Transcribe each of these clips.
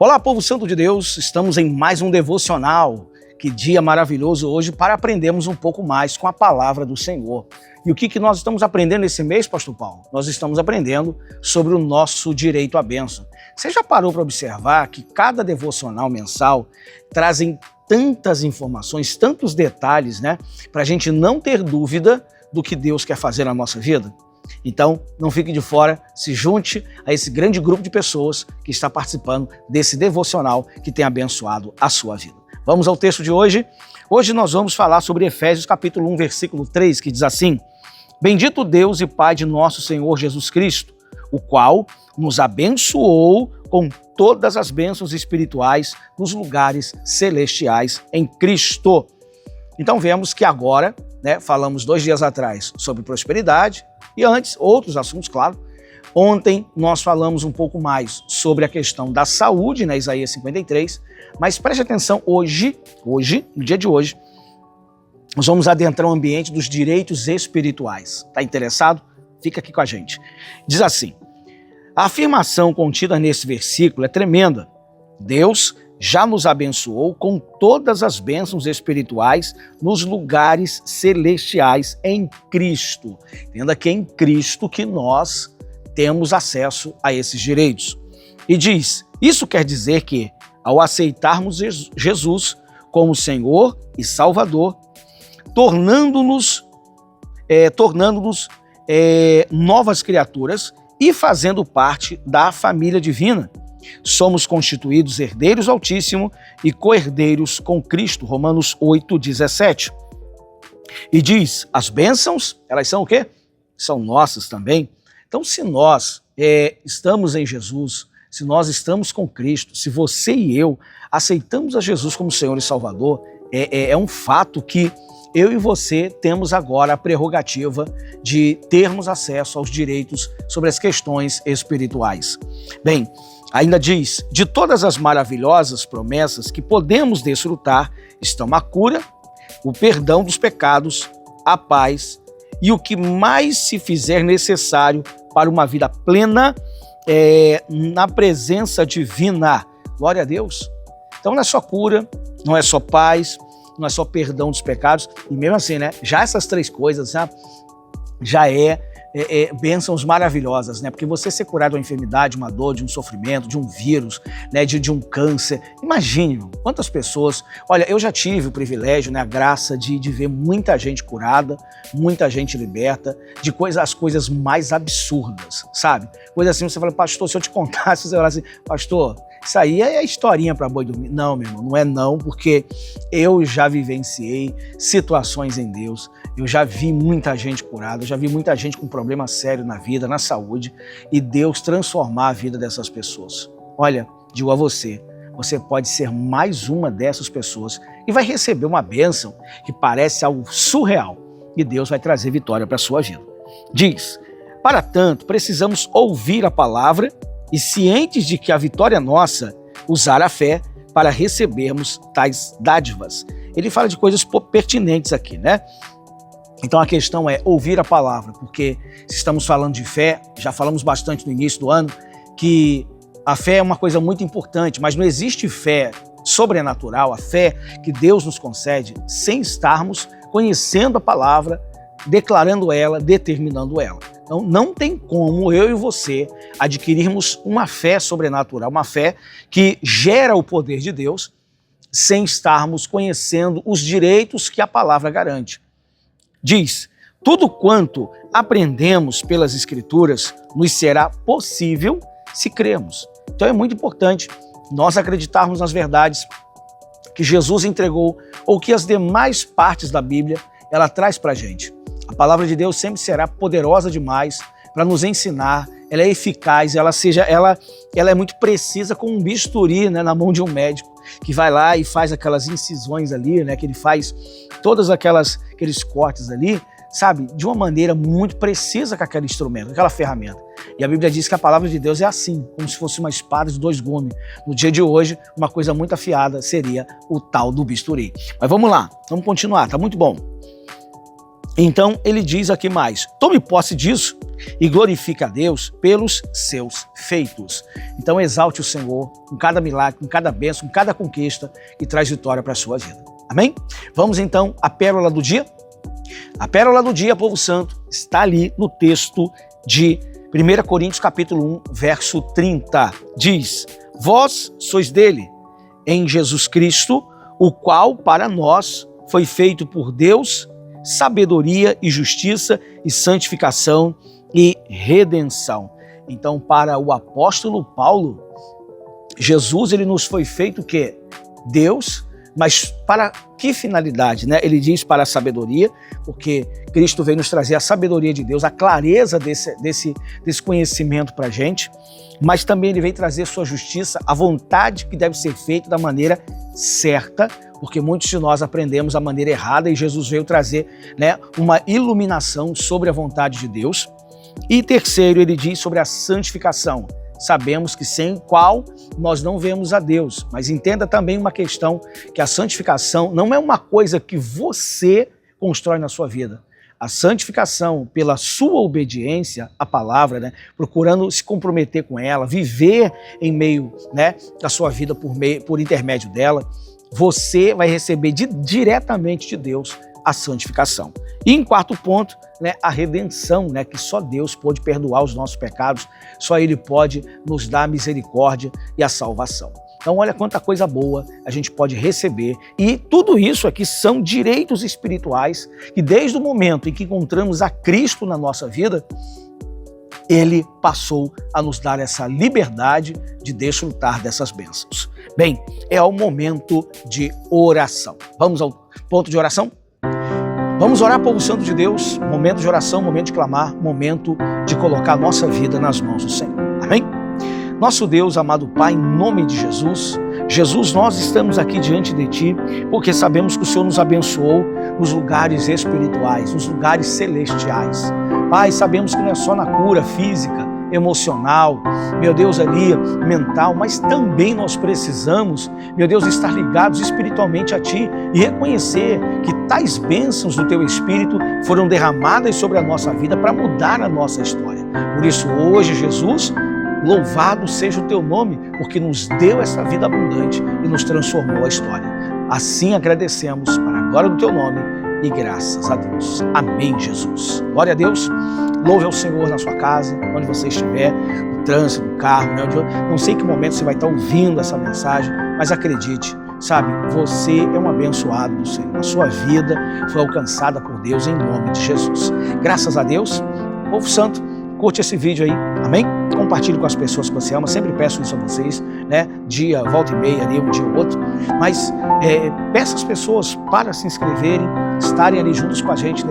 Olá, povo santo de Deus, estamos em mais um devocional. Que dia maravilhoso hoje para aprendermos um pouco mais com a palavra do Senhor. E o que nós estamos aprendendo esse mês, pastor Paulo? Nós estamos aprendendo sobre o nosso direito à bênção. Você já parou para observar que cada devocional mensal trazem tantas informações, tantos detalhes, né? Para a gente não ter dúvida do que Deus quer fazer na nossa vida? Então, não fique de fora, se junte a esse grande grupo de pessoas que está participando desse devocional que tem abençoado a sua vida. Vamos ao texto de hoje. Hoje nós vamos falar sobre Efésios capítulo 1, versículo 3, que diz assim: Bendito Deus e Pai de nosso Senhor Jesus Cristo, o qual nos abençoou com todas as bênçãos espirituais nos lugares celestiais em Cristo. Então vemos que agora, falamos 2 dias atrás sobre prosperidade e antes outros assuntos, claro. Ontem nós falamos um pouco mais sobre a questão da saúde, Isaías 53, mas preste atenção, hoje, no dia de hoje, nós vamos adentrar o ambiente dos direitos espirituais. Está interessado? Fica aqui com a gente. Diz assim: a afirmação contida nesse versículo é tremenda. Deus já nos abençoou com todas as bênçãos espirituais nos lugares celestiais em Cristo. Entenda que é em Cristo que nós temos acesso a esses direitos. E diz, isso quer dizer que, ao aceitarmos Jesus como Senhor e Salvador, tornando-nos novas criaturas e fazendo parte da família divina, somos constituídos herdeiros do Altíssimo e co-herdeiros com Cristo, Romanos 8:17. E diz, as bênçãos, elas são o quê? São nossas também. Então, se nós estamos em Jesus, se nós estamos com Cristo, se você e eu aceitamos a Jesus como Senhor e Salvador, é um fato que eu e você temos agora a prerrogativa de termos acesso aos direitos sobre as questões espirituais. Bem, ainda diz, de todas as maravilhosas promessas que podemos desfrutar estão a cura, o perdão dos pecados, a paz e o que mais se fizer necessário para uma vida plena na presença divina. Glória a Deus. Então não é só cura, não é só paz, não é só perdão dos pecados, e mesmo assim, já essas 3 coisas já bênçãos maravilhosas, porque você ser curado de uma enfermidade, de uma dor, de um sofrimento, de um vírus, de um câncer, imagine quantas pessoas, olha, eu já tive o privilégio, a graça de ver muita gente curada, muita gente liberta, de as coisas mais absurdas, sabe? Coisa assim, você fala, pastor, se eu te contasse, você fala assim, pastor, isso aí é historinha para boi dormir. Não, meu irmão, não é não, porque eu já vivenciei situações em Deus, eu já vi muita gente curada, eu já vi muita gente com problema sério na vida, na saúde, e Deus transformar a vida dessas pessoas. Olha, digo a você, você pode ser mais uma dessas pessoas e vai receber uma bênção que parece algo surreal, e Deus vai trazer vitória para a sua vida. Diz, para tanto, precisamos ouvir a palavra e, cientes de que a vitória é nossa, usar a fé para recebermos tais dádivas. Ele fala de coisas pertinentes aqui, Então a questão é ouvir a palavra, porque se estamos falando de fé, já falamos bastante no início do ano, que a fé é uma coisa muito importante, mas não existe fé sobrenatural, a fé que Deus nos concede, sem estarmos conhecendo a palavra, declarando ela, determinando ela. Então não tem como eu e você adquirirmos uma fé sobrenatural, uma fé que gera o poder de Deus, sem estarmos conhecendo os direitos que a palavra garante. Diz, tudo quanto aprendemos pelas Escrituras nos será possível se cremos. Então é muito importante nós acreditarmos nas verdades que Jesus entregou ou que as demais partes da Bíblia ela traz para a gente. A palavra de Deus sempre será poderosa demais para nos ensinar, ela é eficaz, ela é muito precisa como um bisturi na mão de um médico que vai lá e faz aquelas incisões ali, que ele faz todos aqueles cortes ali, sabe, de uma maneira muito precisa com aquele instrumento, aquela ferramenta. E a Bíblia diz que a palavra de Deus é assim, como se fosse uma espada de 2 gumes. No dia de hoje, uma coisa muito afiada seria o tal do bisturi. Mas vamos lá, vamos continuar, tá muito bom. Então ele diz aqui mais: tome posse disso e glorifique a Deus pelos seus feitos. Então exalte o Senhor com cada milagre, com cada bênção, com cada conquista que traz vitória para a sua vida. Amém? Vamos então à pérola do dia? A pérola do dia, povo santo, está ali no texto de 1 Coríntios capítulo 1, verso 30. Diz: vós sois dele, em Jesus Cristo, o qual para nós foi feito por Deus sabedoria e justiça e santificação e redenção. Então, para o apóstolo Paulo, Jesus ele nos foi feito o quê? Deus, mas para que finalidade, né? Ele diz para a sabedoria, porque Cristo veio nos trazer a sabedoria de Deus, a clareza desse conhecimento para a gente, mas também ele veio trazer sua justiça, a vontade que deve ser feita da maneira certa, porque muitos de nós aprendemos a maneira errada e Jesus veio trazer, né, uma iluminação sobre a vontade de Deus. E terceiro, ele diz sobre a santificação. Sabemos que sem qual nós não vemos a Deus, mas entenda também uma questão, que a santificação não é uma coisa que você constrói na sua vida. A santificação, pela sua obediência à palavra, né, procurando se comprometer com ela, viver em meio, né, da sua vida por intermédio dela, você vai receber diretamente de Deus a santificação. E em quarto ponto, né, a redenção, né, que só Deus pode perdoar os nossos pecados, só Ele pode nos dar a misericórdia e a salvação. Então olha quanta coisa boa a gente pode receber, e tudo isso aqui são direitos espirituais que desde o momento em que encontramos a Cristo na nossa vida, Ele passou a nos dar essa liberdade de desfrutar dessas bênçãos. Bem, é o momento de oração. Vamos ao ponto de oração? Vamos orar, povo santo de Deus, momento de oração, momento de clamar, momento de colocar a nossa vida nas mãos do Senhor. Amém? Nosso Deus, amado Pai, em nome de Jesus, nós estamos aqui diante de Ti porque sabemos que o Senhor nos abençoou nos lugares espirituais, nos lugares celestiais. Pai, sabemos que não é só na cura física, emocional, meu Deus, ali, mental, mas também nós precisamos, meu Deus, estar ligados espiritualmente a Ti e reconhecer que tais bênçãos do Teu Espírito foram derramadas sobre a nossa vida para mudar a nossa história. Por isso, hoje, Jesus, louvado seja o Teu nome, porque nos deu essa vida abundante e nos transformou a história. Assim agradecemos para a glória do Teu nome e graças a Deus. Amém, Jesus. Glória a Deus. Louve ao Senhor na sua casa, onde você estiver, no trânsito, no carro, né? Não sei que momento você vai estar ouvindo essa mensagem, mas acredite, sabe, você é um abençoado do Senhor. A sua vida foi alcançada por Deus em nome de Jesus. Graças a Deus. Povo santo, curte esse vídeo aí, amém? Compartilhe com as pessoas que você ama, sempre peço isso a vocês, né? Dia, volta e meia ali, um dia ou outro, mas peça às pessoas para se inscreverem, estarem ali juntos com a gente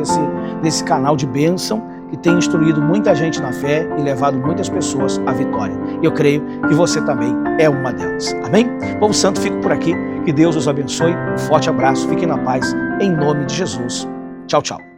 nesse canal de bênção, que tem instruído muita gente na fé e levado muitas pessoas à vitória. E eu creio que você também é uma delas, amém? Povo santo, fico por aqui, que Deus os abençoe, um forte abraço, fiquem na paz, em nome de Jesus. Tchau, tchau.